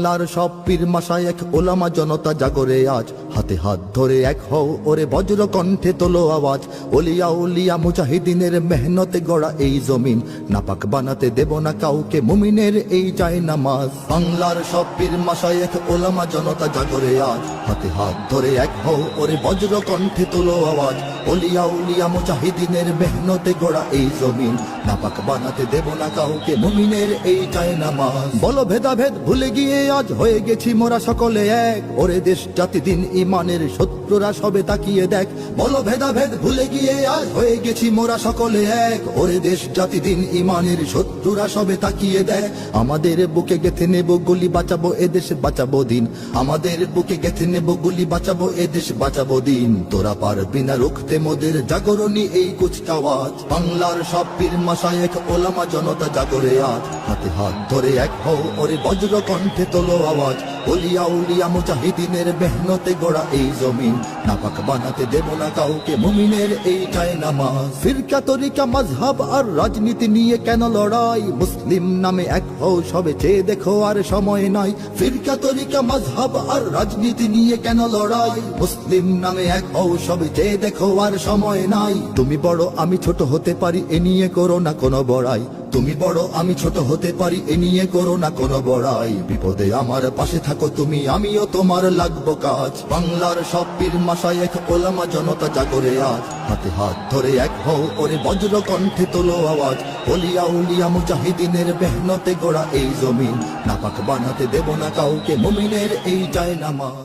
বাংলার সব পীর মাশায়েখ ওলামা জনতা জাগরে আজ, হাতে হাত ধরে এক হও ওরে বজ্র কণ্ঠে তোলো আওয়াজ। ওলিয়া উলিয়া মুজাহিদিনের মেহনতে গড়া এই জমিন, নাপাক বানাতে দেব না কাউকে মুমিনের এই চাই নামাজ। বাংলার সব পীর মাশায়েখ ওলামা জনতা জাগরে আজ, হাতে হাত ধরে এক হও ওরে বজ্র কণ্ঠে তোলো আওয়াজ। ওলিয়া উলিয়া মুজাহিদিনের মেহনতে গড়া এই জমিন, নাপাক বানাতে দেব না কাউকে মুমিনের এই চাই নামাজ। বলো ভেদাভেদ ভুলে গিয়ে আজ হয়ে গেছি মোরা সকলে এক, ওরে দেশ জাতি দিন ইমানের শত্রুরা সবে তাকিয়ে দেখ। বলো ভেদাভেদ ভুলে গিয়ে আজ হয়ে গেছি মোরা সকলে এক, ওরে দেশ জাতি দিন ইমানের শত্রুরা সবে তাকিয়ে দেখ। আমাদের বুকে গেথে নেব গুলি, বাঁচাবো এদেশ বাঁচাবো দিন। আমাদের বুকে গেথে নেব গুলি, বাঁচাবো এদেশ বাঁচাবো দিন। তোরা পারবি না রুখতে মোদের জাগরণী এই কুচকাওয়াজ। বাংলার সব পীর মাশায়েখ ওলামা জনতা জাগরে আজ, হাতে হাত ধরে এক হও ওরে বজ্র কণ্ঠে তোলো আওয়াজ। ওলিয়া উলিয়া মুজাহিদিনের মেহনতে গড়া এই জমিন, নাপাক বানাতে দেব না কাউকে মুমিনের এই চাই নামাজ। ফিরকা তরিকা মাযহাব আর রাজনীতি নিয়ে কেন লড়াই, মুসলিম নামে এক হও সবে চেয়ে দেখো আর সময় নাই। ফিরকা তরিকা মাযহাব আর রাজনীতি নিয়ে কেন লড়াই, মুসলিম নামে এক হও সবে চেয়ে দেখো আর সময় নাই। তুমি বড় আমি ছোট হতে পারি এ নিয়ে করো না কোনো বড়াই, তুমি বড় আমি ছোট হতে পারি এ নিয়ে করো না কোনো বড়াই। বিপদে আমার পাশে থাকো তুমি, আমিও তোমার লাগবো কাজ। বাংলার সব পীর মাশায়েখ ওলামা জনতা জাগরে আজ, হাতে হাত ধরে এক হও ওরে বজ্র কণ্ঠে তোলো আওয়াজ। ওলিয়া উলিয়া মুজাহিদিনের মেহনতে গড়া এই জমিন, নাপাক বানাতে দেব না কাউকে মুমিনের এই চাই নামাজ।